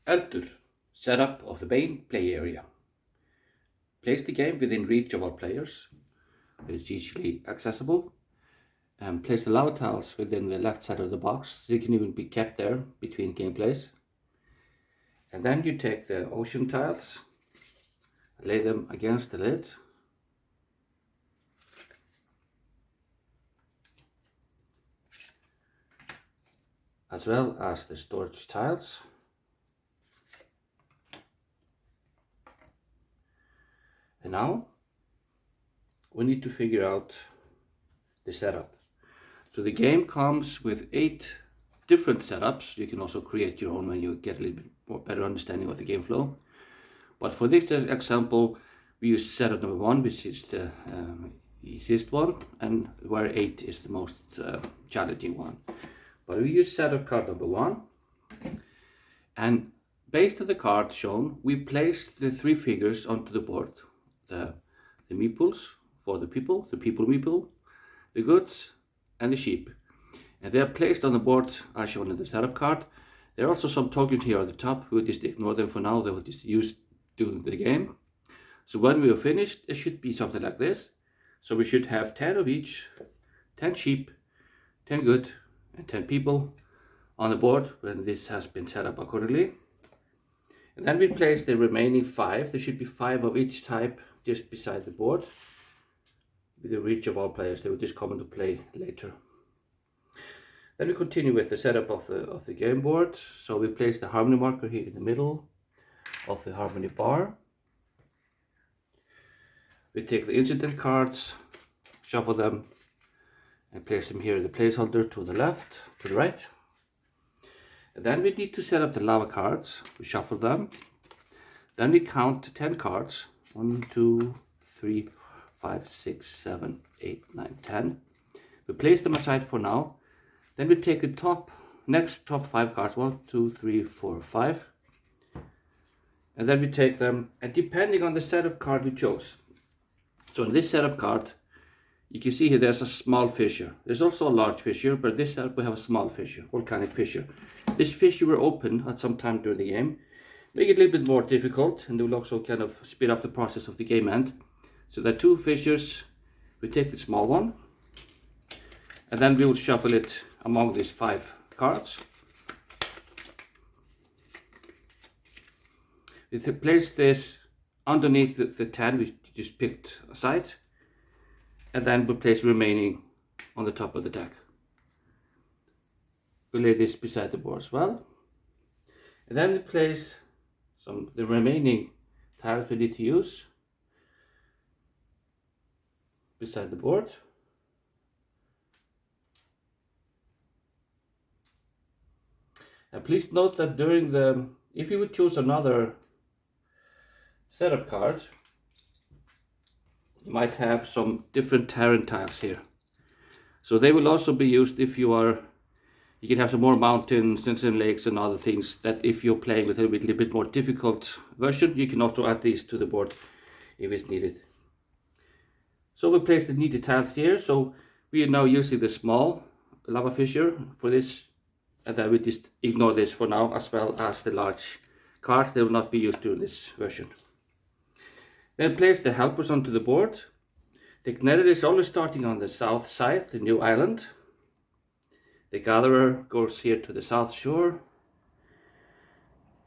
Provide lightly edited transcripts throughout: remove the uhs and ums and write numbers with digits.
Eldur, setup of the main play area. Place the game within reach of all players, where it's easily accessible. And place the lava tiles within the left side of the box, so they can even be kept there between gameplays. And then you take the ocean tiles, lay them against the lid. As well as the storage tiles. And now we need to figure out the setup. So the game comes with 8 different setups. You can also create your own when you get a little bit more better understanding of the game flow. But for this example, we use setup number 1, which is the easiest one, and where 8 is the most challenging one. But we use setup card number 1, and based on the card shown, we place the 3 figures onto the board. The meeples for the people meeple, the goods, and the sheep. And they are placed on the board as shown in the setup card. There are also some tokens here at the top. We'll just ignore them for now. They will just use during the game. So when we are finished, it should be something like this. So we should have 10 of each, 10 sheep, 10 good, and 10 people on the board when this has been set up accordingly. And then we place the remaining 5. There should be 5 of each type just beside the board. With the reach of all players, they will just come into play later. Then we continue with the setup of the game board. So we place the harmony marker here in the middle of the harmony bar. We take the incident cards, shuffle them, and place them here in the placeholder to the left, to the right. And then we need to set up the lava cards. We shuffle them. Then we count 10 cards. 1, 2, 3, 5, 6, 7, 8, 9, 10. We place them aside for now. Then we take the top 5 cards. 1, 2, 3, 4, 5. And then we take them, and depending on the setup card we chose. So in this setup card, you can see here there's a small fissure. There's also a large fissure, but this setup we have a small fissure, volcanic fissure. This fissure will open at some time during the game, make it a little bit more difficult, and it will also kind of speed up the process of the game end. So there are 2 fissures. We take the small one, and then we will shuffle it among these 5 cards. We place this underneath the 10 we just picked aside, and then we place remaining on the top of the deck. We lay this beside the board as well, and then we place the remaining tiles we need to use beside the board. And please note that if you would choose another setup card, you might have some different terrain tiles here. So they will also be used if you can have some more mountains and some lakes and other things that if you're playing with a little bit more difficult version, you can also add these to the board if it's needed. So we place the needed tiles here. So we are now using the small lava fissure for this, and then we just ignore this for now, as well as the large cards. They will not be used during this version. Then place the helpers onto the board. The Gneder is always starting on the south side, the new island. The gatherer goes here to the south shore.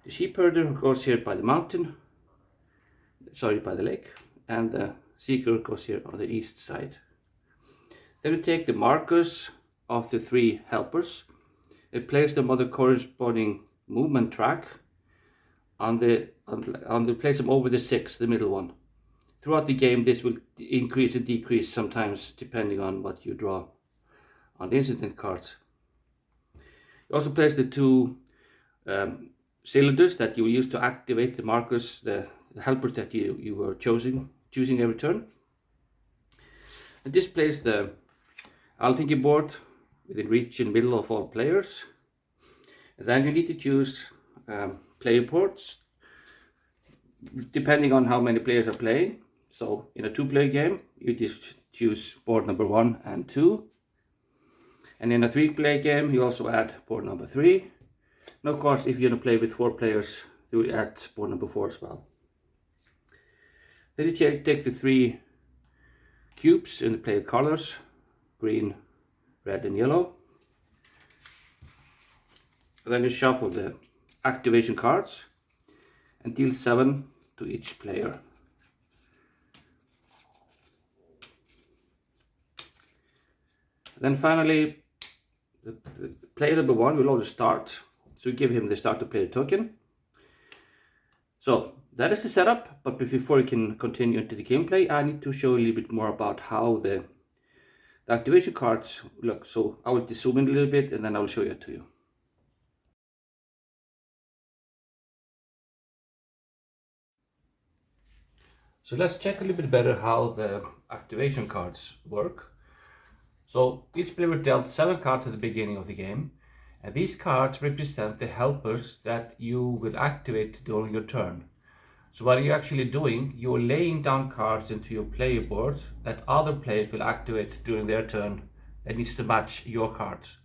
The sheep herder goes here by the mountain, by the lake, and the seeker goes here on the east side. Then we take the markers of the 3 helpers and place them on the corresponding movement track place them over the 6, the middle one. Throughout the game, this will increase and decrease sometimes depending on what you draw on the incident cards. You also place the 2 cylinders that you will use to activate the markers, the helpers that you were choosing every turn. And this place the Alþingi board within reach in the middle of all players. And then you need to choose player boards depending on how many players are playing. So in a 2-player game, you just choose board number 1 and 2. And in a 3-player game, you also add board number 3. And of course, if you're going to play with 4 players, do it at board number 4 as well. Then you take the 3 cubes in the player colors, green, red and yellow. And then you shuffle the activation cards and deal 7 to each player. Then finally, the player number 1 will always start, so you give him the starter player token. So that is the setup, but before we can continue into the gameplay, I need to show you a little bit more about how the activation cards look. So I will just zoom in a little bit and then I will show it to you. So let's check a little bit better how the activation cards work. So each player dealt 7 cards at the beginning of the game, and these cards represent the helpers that you will activate during your turn. So what are you actually doing? You're laying down cards into your player board that other players will activate during their turn that needs to match your cards.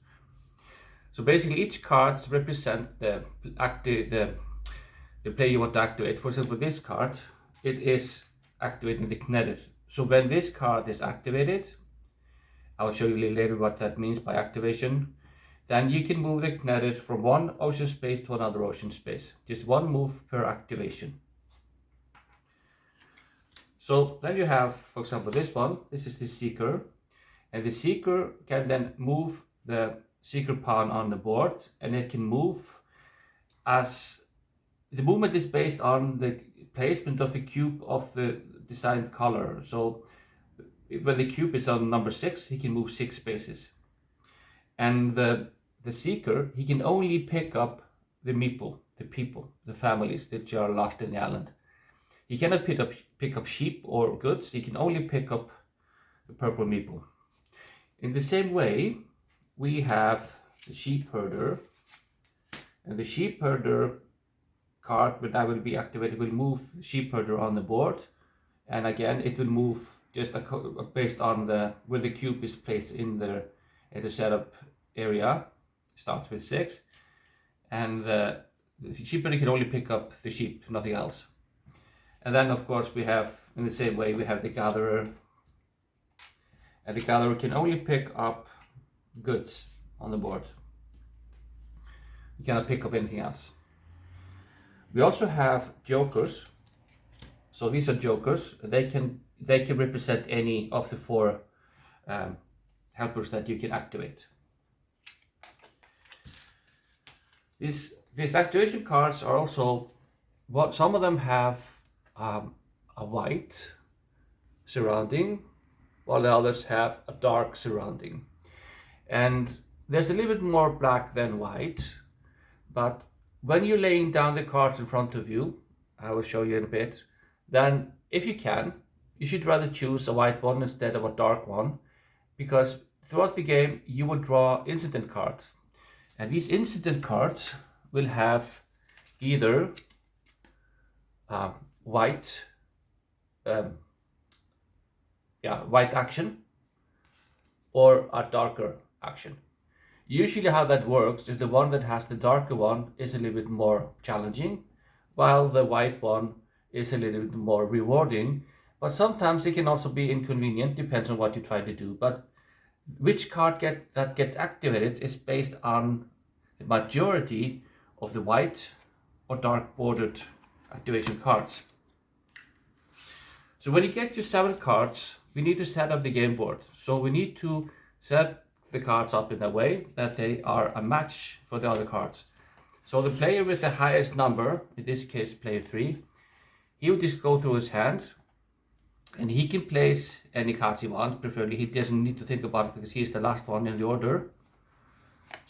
So basically each card represents the player you want to activate. For example, this card, it is activating the Knedded. So when this card is activated, I'll show you a little later what that means by activation. Then you can move the Knedded from one ocean space to another ocean space. Just one move per activation. So then you have, for example, this one. This is the Seeker. And the Seeker can then move the Seeker pawn on the board. And it can move as the movement is based on the placement of the cube of the designed color. So when the cube is on number 6, he can move 6 spaces. And the Seeker, he can only pick up the meeple, the people, the families that are lost in the island. He cannot pick up sheep or goods. He can only pick up the purple meeple. In the same way, we have the sheep herder, and the sheep herder card that will be activated will move the sheep herder on the board, and again it will move just based on where the cube is placed in the setup area. Starts with 6, and the sheep herder can only pick up the sheep, nothing else. And then of course we have, in the same way, we have the gatherer, and the gatherer can only pick up goods on the board. You cannot pick up anything else. We also have jokers. So these are jokers. They can represent any of the 4 helpers that you can activate. These activation cards are also, some of them have a white surrounding, while the others have a dark surrounding. And there's a little bit more black than white, but when you're laying down the cards in front of you, I will show you in a bit, then if you can, you should rather choose a white one instead of a dark one, because throughout the game you will draw incident cards, and these incident cards will have either white action or a darker action. Usually how that works is the one that has the darker one is a little bit more challenging, while the white one is a little bit more rewarding, but sometimes it can also be inconvenient, depends on what you try to do. But which card that gets activated is based on the majority of the white or dark bordered activation cards. So when you get to 7 cards, we need to set up the game board. So we need to set the cards up in a way that they are a match for the other cards. So the player with the highest number, in this case player 3, he will just go through his hand and he can place any cards he wants. Preferably he doesn't need to think about it because he is the last one in the order.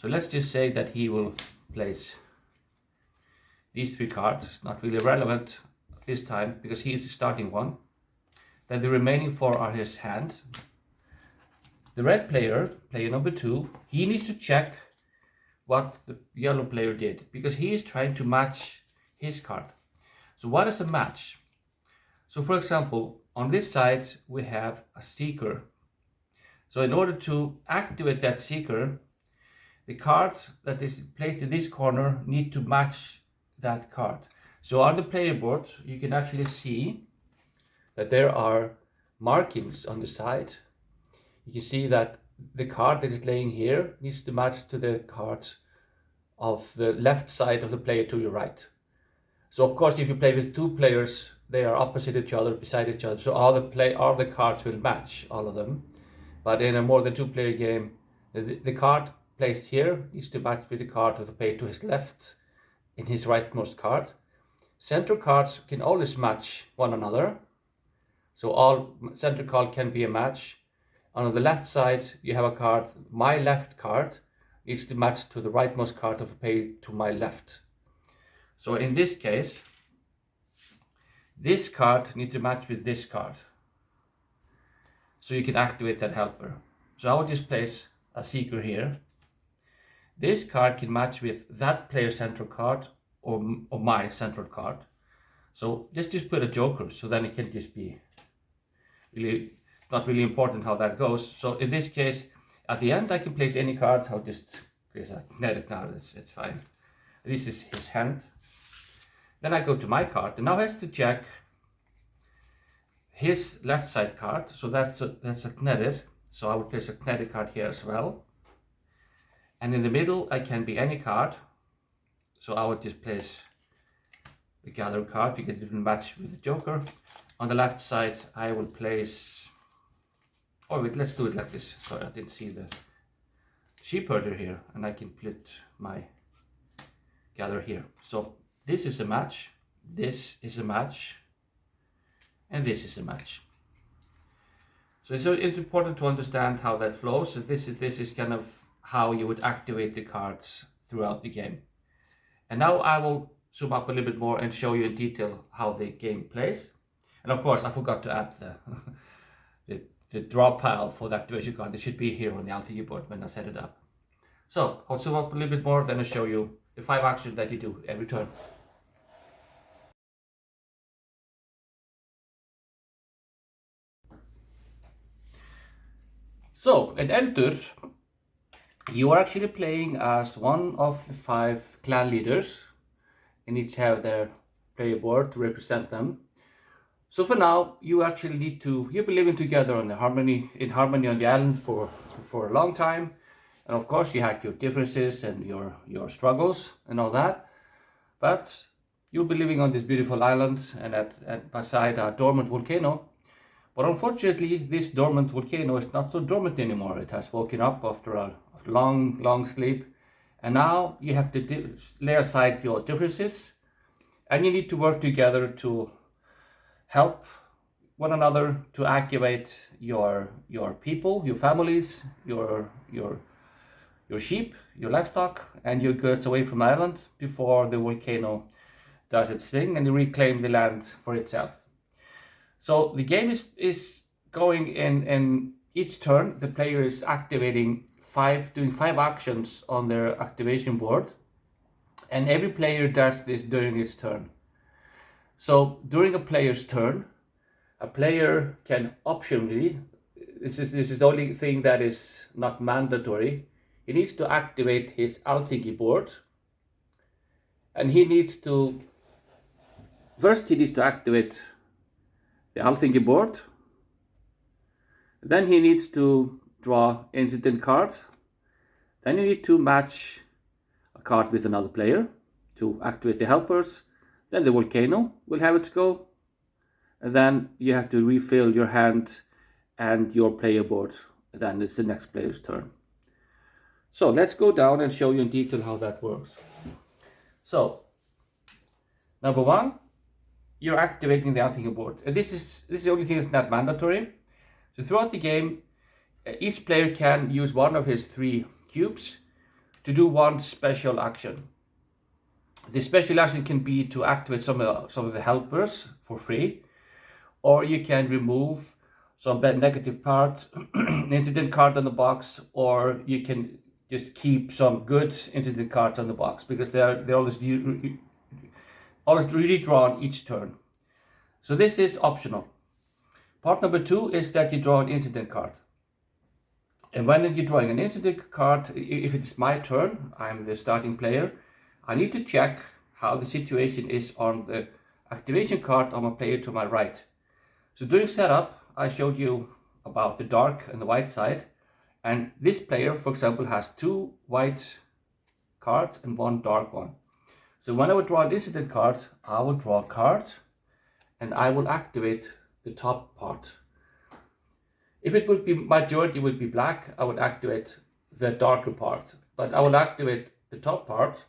So let's just say that he will place these 3 cards. It's not really relevant this time because he is the starting one. Then the remaining 4 are his hand. The red player, player number 2, he needs to check what the yellow player did because he is trying to match his card. So what is a match? So for example, on this side we have a Seeker. So in order to activate that Seeker, the card that is placed in this corner need to match that card. So on the player board, you can actually see that there are markings on the side. You can see that the card that is laying here needs to match to the cards of the left side of the player to your right. So of course, if you play with two players, they are opposite each other, beside each other. So all the cards will match, all of them. But in a more than two-player game, the card placed here needs to match with the card of the player to his left in his rightmost card. Center cards can always match one another. So all center card can be a match. On the left side, you have a card, my left card needs to match to the rightmost card of a player to my left. So in this case, this card needs to match with this card. So you can activate that helper. So I will just place a seeker here. This card can match with that player's central card or my central card. So just put a joker, so then it can just be really not really important how that goes. So in this case, at the end I can place any card. I'll just place a kinetic now, it's fine. This is his hand. Then I go to my card, and now I have to check his left side card. So that's a kinetic. So I will place a kinetic card here as well. And in the middle, I can be any card. So I would just place the gather card because it will match with the joker. On the left side, I will place. Oh wait, let's do it like this. Sorry, I didn't see the sheep herder here, and I can put my gather here. So this is a match, this is a match, and this is a match. So it's important to understand how that flows. So this is kind of how you would activate the cards throughout the game. And now I will zoom up a little bit more and show you in detail how the game plays. And of course, I forgot to add the draw pile for the activation card. It should be here on the Althing board when I set it up. So I'll zoom up a little bit more, then I'll show you the 5 actions that you do every turn. So in Eldur, you are actually playing as one of the 5 clan leaders, and each have their player board to represent them. So for now, you actually need to, you've been living together in harmony on the island for a long time. And of course you had your differences and your struggles and all that. But you'll be living on this beautiful island and beside a dormant volcano. But unfortunately, this dormant volcano is not so dormant anymore. It has woken up after a long sleep. And now you have to lay aside your differences. And you need to work together to help one another to activate your people, your families, your sheep, your livestock, and your goods away from the island before the volcano does its thing and reclaim the land for itself. So the game is going in each turn. The player is activating doing 5 actions on their activation board, and every player does this during its turn. So during a player's turn, a player can optionally, this is the only thing that is not mandatory, he needs to activate his Althing board, and he needs to activate the Althing board, then he needs to draw incident cards, then you need to match a card with another player to activate the helpers, then the volcano will have its go, and then you have to refill your hand and your player board, then it's the next player's turn. So let's go down and show you in detail how that works. So number 1, you're activating the Althing board, and this is the only thing that's not mandatory. So throughout the game, each player can use one of his 3 cubes to do one special action. The special action can be to activate some of the helpers for free, or you can remove some bad negative part, incident card on the box, or you can just keep some good incident cards on the box because they're always really drawn each turn. So this is optional. Part number 2 is that you draw an incident card. And when you're drawing an incident card, if it's my turn, I'm the starting player, I need to check how the situation is on the activation card on my player to my right. So during setup, I showed you about the dark and the white side, and this player, for example, has 2 white cards and 1 dark one. So when I would draw an incident card, I will draw a card and I will activate the top part. If it would be majority would be black, I would activate the darker part, but I will activate the top part.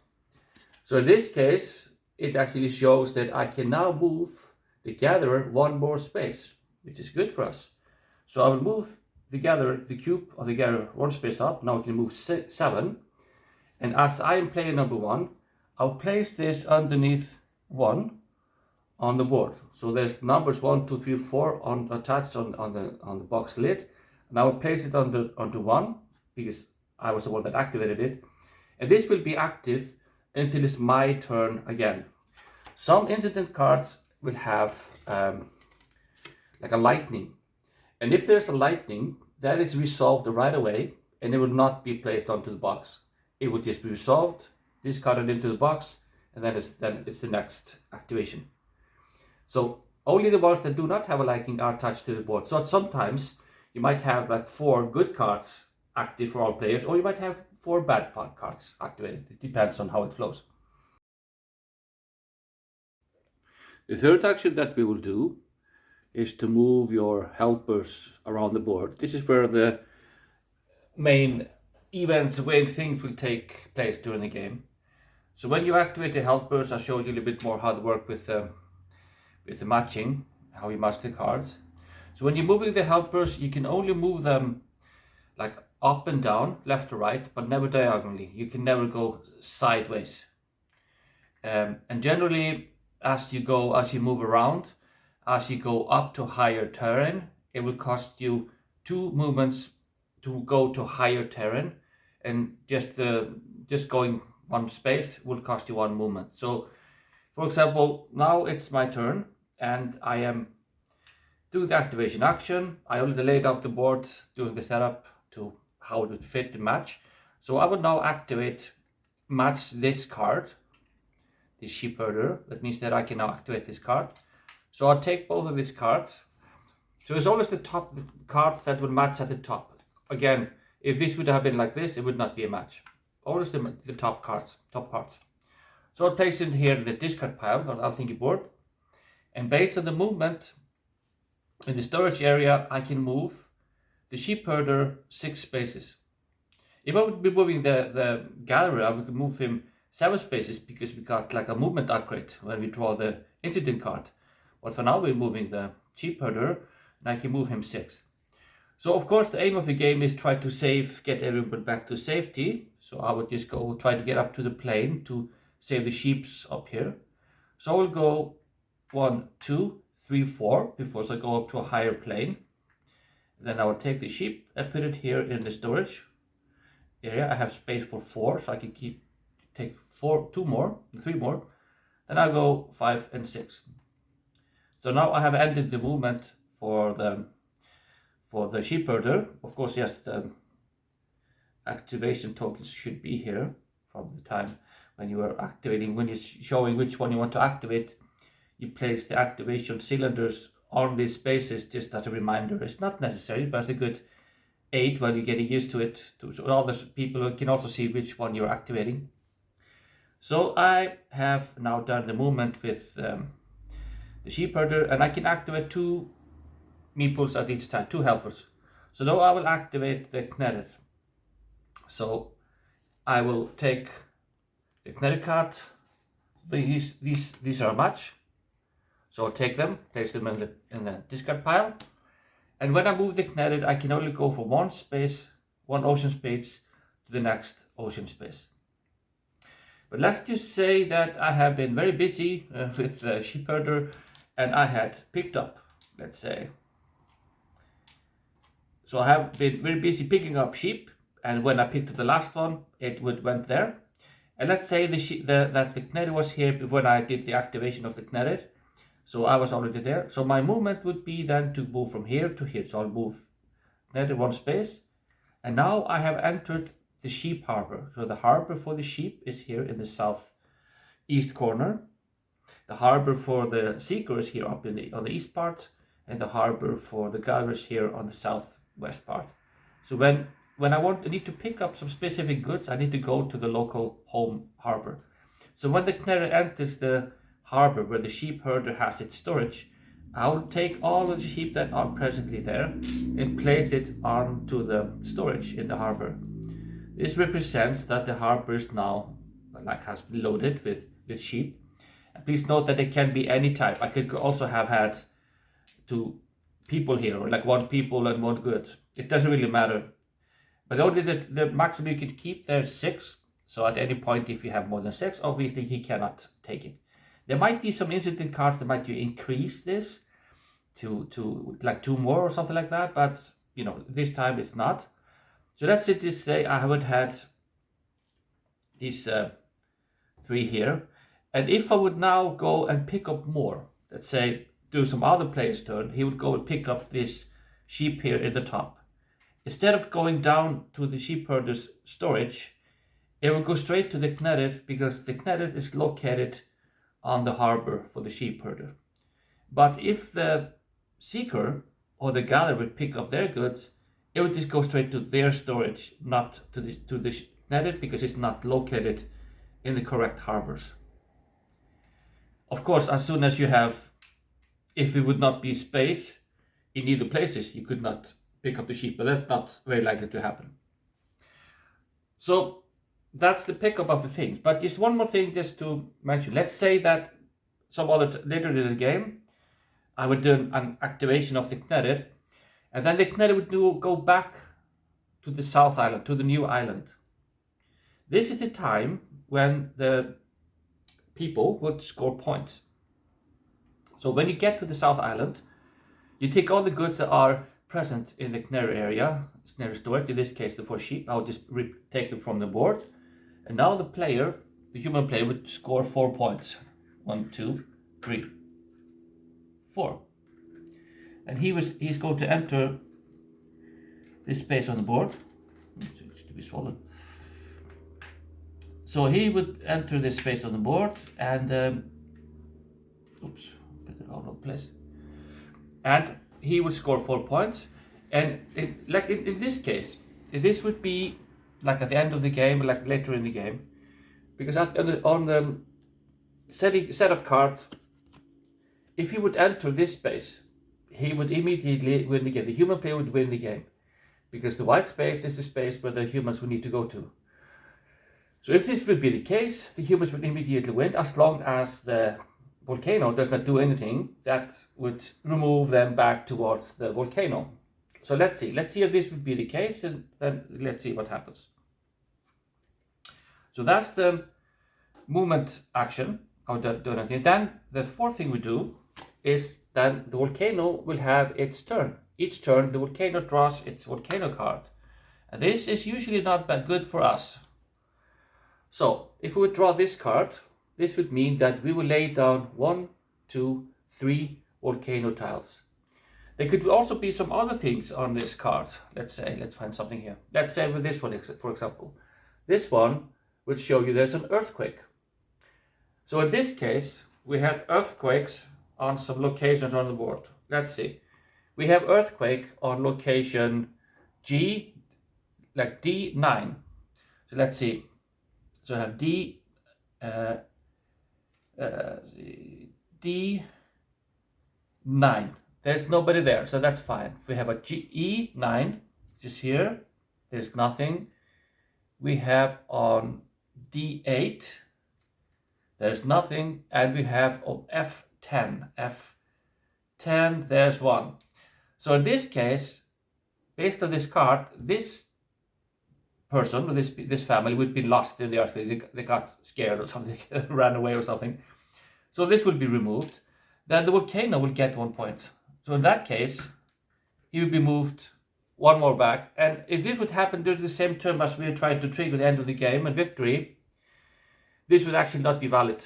So in this case, it actually shows that I can now move the gatherer 1 more space, which is good for us. So I will move the gatherer, the cube of the gatherer 1 space up. Now I can move 7. And as I am player number 1, I'll place this underneath 1 on the board. So there's numbers 1, 2, 3, 4 attached on the box lid. And I will place it onto 1 because I was the one that activated it. And this will be active until it's my turn again. Some incident cards will have like a lightning. And if there's a lightning, that is resolved right away and it will not be placed onto the box. It will just be resolved, discarded into the box, and then it's the next activation. So only the ones that do not have a lightning are attached to the board. So sometimes you might have like 4 good cards active for all players, or you might have 4 bad cards activated. It depends on how it flows. The third action that we will do is to move your helpers around the board. This is where the main events, when things will take place during the game. So when you activate the helpers, I showed you a little bit more how to work with the matching, how you match the cards. So when you're moving the helpers, you can only move them like up and down, left to right, but never diagonally. You can never go sideways. And generally, as you move around, as you go up to higher terrain, it will cost you 2 movements to go to higher terrain, and just going 1 space will cost you 1 movement. So, for example, now it's my turn, and I am doing the activation action. I already laid out the board during the setup to how it would fit the match. So I would now match this card, the sheepherder. That means that I can now activate this card. So I'll take both of these cards. So it's always the top cards that would match at the top. Again, if this would have been like this, it would not be a match. Always the top parts. So I'll place it here in the discard pile on Althing board. And based on the movement in the storage area, I can move the sheepherder 6 spaces. If I would be moving the gatherer, I would move him 7 spaces because we got like a movement upgrade when we draw the incident card. But for now, we're moving the sheepherder, and I can move him 6. So of course, the aim of the game is try to get everyone back to safety. So I would just try to get up to the plane to save the sheeps up here. So I will go 1, 2, 3, 4 before I go up to a higher plane. Then I will take the sheep and put it here in the storage area. I have space for 4, so I can take 3 more. Then I go 5 and 6. So now I have ended the movement for the sheepherder. Of course, yes, the activation tokens should be here from the time when you are activating. When you're showing which one you want to activate, you place the activation cylinders on these spaces just as a reminder. It's not necessary, but it's a good aid when you're getting used to it. So other people can also see which one you're activating. So I have now done the movement with the sheepherder, and I can activate 2 meeples at each time, 2 helpers. So now I will activate the Knerit. So I will take the Knerit card. These are a match. So I'll take them, place them in the discard pile. And when I move the Knerit, I can only go for 1 ocean space to the next ocean space. But let's just say that I have been very busy with the sheepherder, and I had picked up, let's say. So I have been very busy picking up sheep, and when I picked up the last one, it went there. And let's say that the Knerit was here when I did the activation of the Knerit. So I was already there. So my movement would be then to move from here to here. So I'll move Knerit 1 space. And now I have entered the sheep harbor. So the harbor for the sheep is here in the south east corner. The harbor for the seekers here up on the east part, and the harbor for the gatherers here on the southwest part. So when I need to pick up some specific goods, I need to go to the local home harbor. So when the Knerre enters the harbor where the sheep herder has its storage, I will take all of the sheep that are presently there and place it onto the storage in the harbor. This represents that the harbor is now has been loaded with sheep. And please note that it can be any type. I could also have had 2 people here, or like 1 people and 1 good. It doesn't really matter. But only the maximum you can keep there is 6. So at any point, if you have more than 6, obviously he cannot take it. There might be some incident cards that might increase this to like 2 more or something like that, but this time it's not. So let's just say I haven't had these 3 here, and if I would now go and pick up more, let's say do some other player's turn, he would go and pick up this sheep here in the top. Instead of going down to the sheep herder's storage, it will go straight to the Knerre, because the Knerre is located on the harbor for the sheep herder. But if the seeker or the gatherer would pick up their goods, it would just go straight to their storage, not to the Knerre, because it's not located in the correct harbors. Of course, as soon as you have, if it would not be space in either places, you could not pick up the sheep, but that's not very likely to happen. So that's the pickup of the things. But just one more thing just to mention. Let's say that some other later in the game, I would do an activation of the Knerre, and then the Knerre would go back to the South Island, to the new island. This is the time when the people would score points. So when you get to the South Island, you take all the goods that are present in the Knerre area, Knerre storage, in this case the 4 sheep. I'll just take them from the board. And now the human player would score 4 points. 1, 2, 3, 4. And he's going to enter this space on the board. It's to be swallowed. So he would enter this space on the board and put it out of place. And he would score 4 points. And in this case, this would be like at the end of the game, like later in the game, because on the setup card, if he would enter this space, he would immediately win the game. The human player would win the game, because the white space is the space where the humans would need to go to. So if this would be the case, the humans would immediately win, as long as the volcano does not do anything that would remove them back towards the volcano. So let's see if this would be the case, and then let's see what happens. So that's the movement action of the donut. Then the 4th thing we do is then the volcano will have its turn. Each turn the volcano draws its volcano card. And this is usually not that good for us. So if we would draw this card, this would mean that we will lay down 1, 2, 3 volcano tiles. There could also be some other things on this card. Let's find something here. Let's say with this one, for example. This one would show you there's an earthquake. So in this case, we have earthquakes on some locations on the board. Let's see. We have earthquake on location G, like D9. So let's see. So I have D9. There's nobody there, so that's fine. If we have a E9, which is here, there's nothing. We have on D8, there's nothing, and we have on F10. F10, there's 1. So in this case, based on this card, this person, or this family would be lost in the earthquake. They got scared or something, ran away or something. So this will be removed. Then the volcano will get 1 point. So in that case, he would be moved 1 more back. And if this would happen during the same turn as we are trying to trigger the end of the game and victory, this would actually not be valid.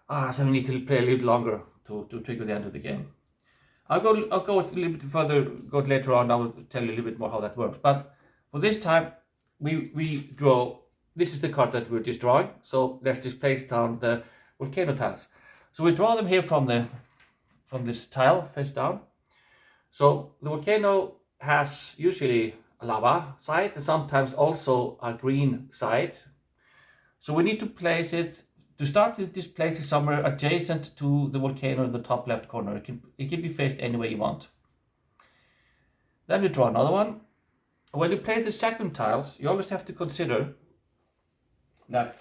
So we need to play a little longer to trigger the end of the game. I'll go a little bit further, go later on. I will tell you a little bit more how that works. But for this time, we draw, this is the card that we're just drawing. So let's just place down the volcano tiles. So we draw them here from this tile face down. So the volcano has usually a lava side and sometimes also a green side. So we need to place it, to start with, this place is somewhere adjacent to the volcano in the top left corner. It can be faced any way you want. Then we draw another one. When you place the second tiles, you always have to consider that,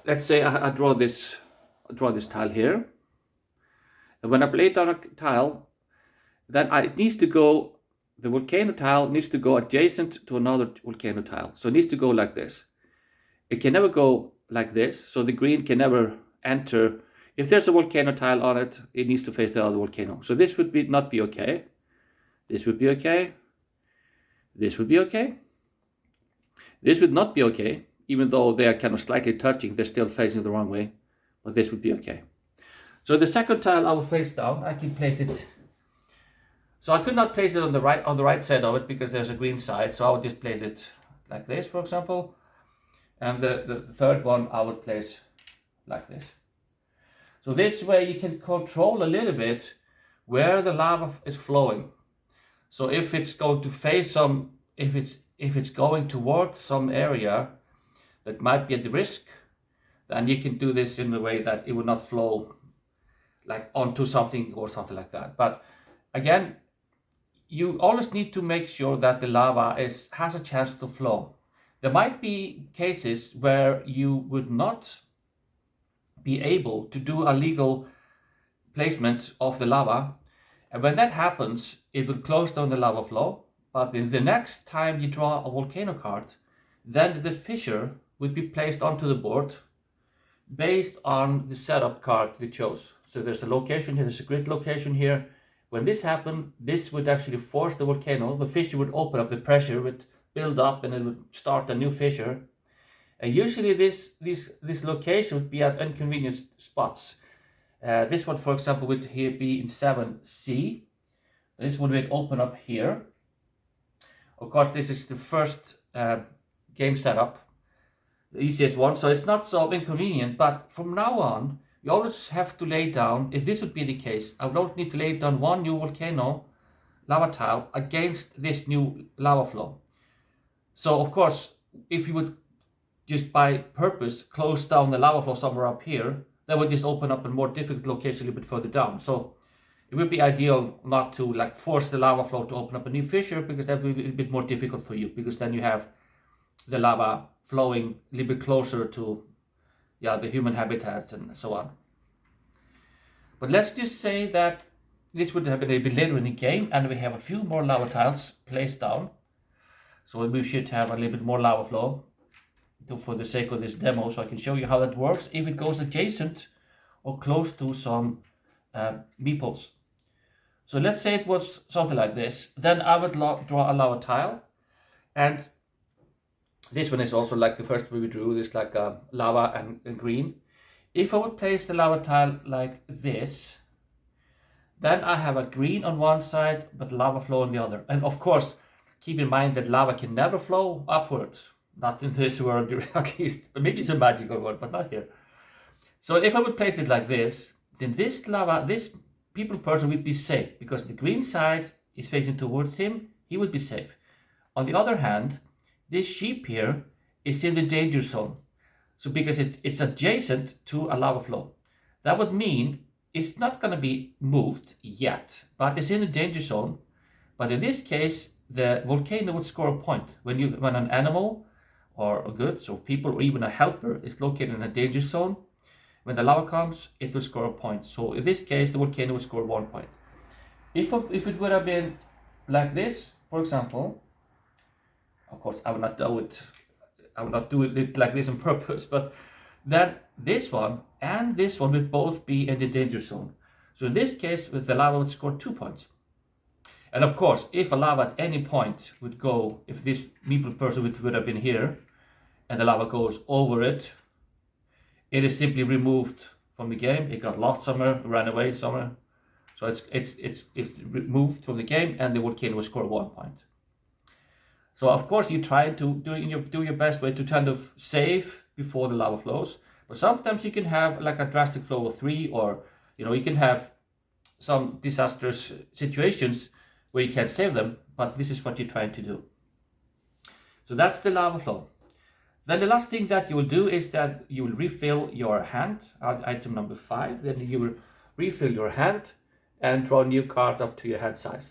let's say I draw this tile here. And when I lay down a tile, then the volcano tile needs to go adjacent to another volcano tile. So it needs to go like this. It can never go like this, so the green can never enter. If there's a volcano tile on it, it needs to face the other volcano. So this would not be okay. This would be okay. This would be okay. This would not be okay, even though they are kind of slightly touching, they're still facing the wrong way, but this would be okay. So the second tile I will face down, I can place it. So I could not place it on the right side of it because there's a green side, so I would just place it like this, for example. And the third one I would place like this. So this way you can control a little bit where the lava is flowing. So if it's going to face if it's going towards some area that might be at risk, then you can do this in a way that it would not flow like onto something or something like that. But again, you always need to make sure that the lava has a chance to flow. There might be cases where you would not be able to do a legal placement of the lava, and when that happens, it will close down the lava flow. But in the next time you draw a volcano card, then the fissure would be placed onto the board based on the setup card you chose. So there's a location here, there's a grid location here. When this happened, this would actually force the volcano, the fissure would open up, the pressure would build up and it would start a new fissure. And usually this location would be at inconvenient spots. This one, for example, would here be in 7C. This one would open up here. Of course, this is the first game setup, the easiest one, so it's not so inconvenient. But from now on, you always have to lay down, if this would be the case, I would always need to lay down one new volcano lava tile against this new lava flow. So of course, if you would just by purpose close down the lava flow somewhere up here, that would just open up a more difficult location a little bit further down. So it would be ideal not to like force the lava flow to open up a new fissure, because that would be a little bit more difficult for you, because then you have the lava flowing a little bit closer to the human habitats and so on. But let's just say that this would happen a bit later in the game and we have a few more lava tiles placed down. So we should have a little bit more lava flow for the sake of this demo, so I can show you how that works if it goes adjacent or close to some meeples. So let's say it was something like this. Then I would draw a lava tile, and this one is also like the first one we drew, this like lava and green. If I would place the lava tile like this, then I have a green on one side but lava flow on the other. And of course, keep in mind that lava can never flow upwards. Not in this world, at least. Maybe it's a magical world, but not here. So if I would place it like this, then this people person would be safe, because the green side is facing towards him. He would be safe. On the other hand, this sheep here is in the danger zone. So because it's adjacent to a lava flow. That would mean it's not going to be moved yet, but it's in the danger zone. But in this case, the volcano would score a point. When an animal or a goods or people or even a helper is located in a danger zone, when the lava comes, it will score a point. So in this case, the volcano will score 1 point. If it would have been like this, for example, of course I would not do it. I would not do it like this on purpose, but then this one and this one would both be in the danger zone. So in this case, the lava would score 2 points. And of course, if a lava at any point would go, if this meeple person would have been here, and the lava goes over it, it is simply removed from the game. It got lost somewhere, ran away somewhere. So it's removed from the game, and the volcano will score 1 point. So of course you try to do your best way to kind of save before the lava flows, But sometimes you can have like a drastic flow of 3, or you can have some disastrous situations where you can't save them, but this is what you're trying to do. So that's the lava flow. Then the last thing that you will do is that you will refill your hand, item number 5. Then you will refill your hand and draw a new card up to your hand size.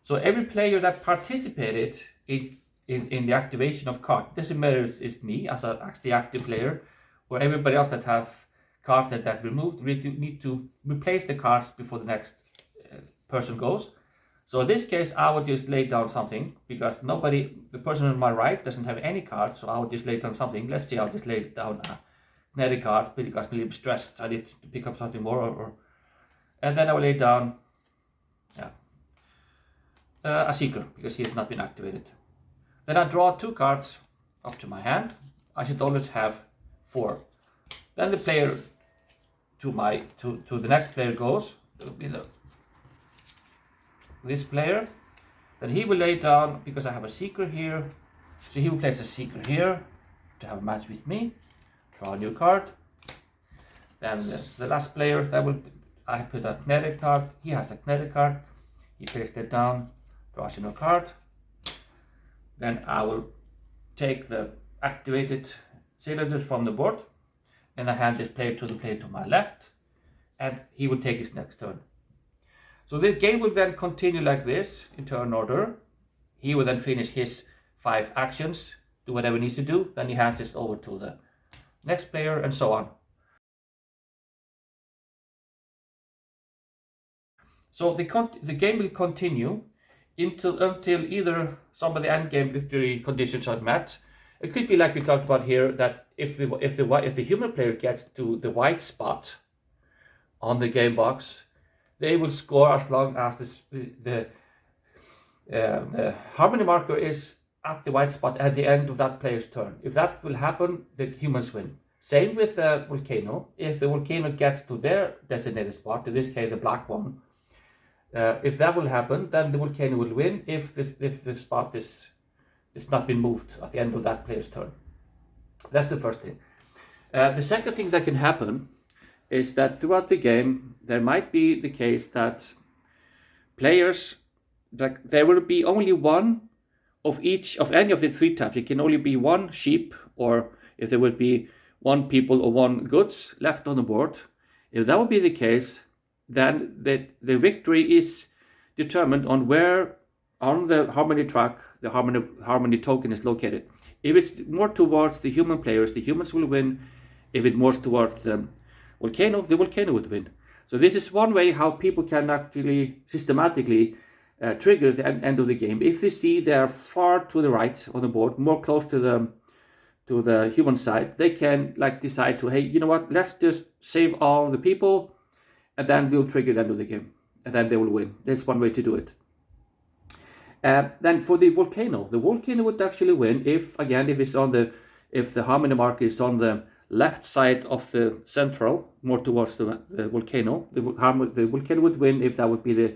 So every player that participated in the activation of card, it doesn't matter if it's me as the active player, or everybody else that have cards that removed, need to replace the cards before the next person goes. So in this case, I would just lay down something, because the person on my right doesn't have any cards, so I would just lay down something. Let's say I'll just lay down a kinetic card, because I'm a little bit stressed. I need to pick up something more, and then I will lay down a seeker, because he has not been activated. Then I draw 2 cards up to my hand. I should always have 4. Then the player to the next player goes. It will be this player. Then he will lay down, because I have a seeker here, so he will place a seeker here to have a match with me. Draw a new card. Then the last player, I put a kinetic card. He has a kinetic card. He places it down, draws a new card. Then I will take the activated cylinders from the board, and I hand this player to the player to my left, and he will take his next turn. So the game will then continue like this in turn order. He will then finish his 5 actions, do whatever he needs to do, then he hands this over to the next player, and so on. So the game will continue until either some of the end game victory conditions are met. It could be like we talked about here, that if the human player gets to the white spot on the game box, they will score as long as the harmony marker is at the white spot at the end of that player's turn. If that will happen, the humans win. Same with the volcano. If the volcano gets to their designated spot, in this case the black one, if that will happen, then the volcano will win if the spot is not been moved at the end of that player's turn. That's the first thing. The second thing that can happen is that throughout the game, there might be the case that players, like there will be only one of each of any of the 3 types. It can only be 1 sheep, or if there would be 1 people or 1 goods left on the board. If that would be the case, then the victory is determined on where on the harmony track the harmony token is located. If it's more towards the human players, the humans will win. If it's more towards the volcano would win. So this is one way how people can actually systematically trigger the end of the game. If they see they're far to the right on the board, more close to the human side, they can decide to, hey, you know what, let's just save all the people, and then we'll trigger the end of the game, and then they will win. There's one way to do it. Then for the volcano would actually win if the harmony marker is on the left side of the central, more towards the volcano. The volcano would win if that would be the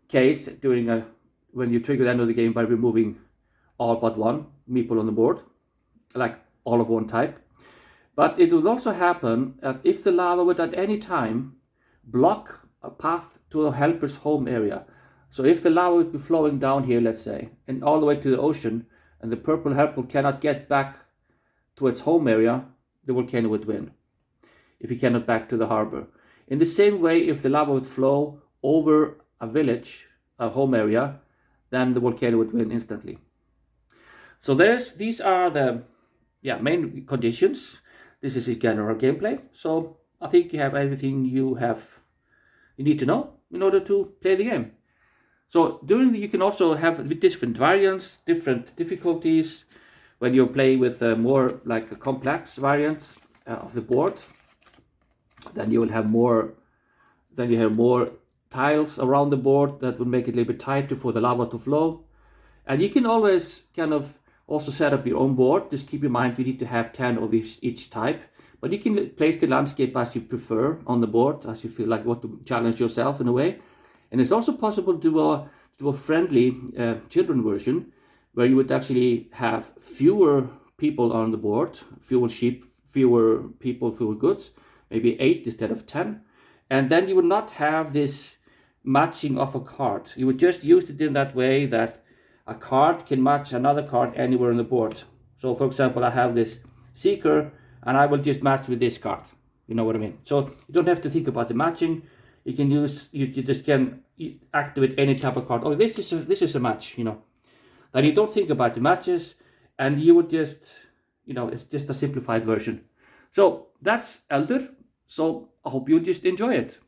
case when you trigger the end of the game by removing all but 1 meeple on the board, like all of 1 type. But it would also happen that if the lava would at any time block a path to the helper's home area. So if the lava would be flowing down here, let's say, and all the way to the ocean, and the purple helper cannot get back to its home area, the volcano would win, if he cannot back to the harbor. In the same way, if the lava would flow over a village, a home area, then the volcano would win instantly. So these are the main conditions. This is his general gameplay. So I think you have everything you need to know in order to play the game. So you can also have different variants, different difficulties. When you're playing with more like a complex variants of the board, then you will have more. Then you have more tiles around the board that will make it a little bit tighter for the lava to flow. And you can always kind of also set up your own board. Just keep in mind you need to have 10 of each type. But you can place the landscape as you prefer on the board, as you feel like you want to challenge yourself in a way. And it's also possible to do a friendly children version, where you would actually have fewer people on the board, fewer sheep, fewer people, fewer goods, maybe 8 instead of 10. And then you would not have this matching of a card. You would just use it in that way that a card can match another card anywhere on the board. So for example, I have this seeker and I will just match with this card. You know what I mean? So you don't have to think about the matching. You can use, you just can activate any type of card. Oh, this is a match, you know. Then you don't think about the matches and you would just, you know, it's just a simplified version. So that's Eldur. So I hope you just enjoy it.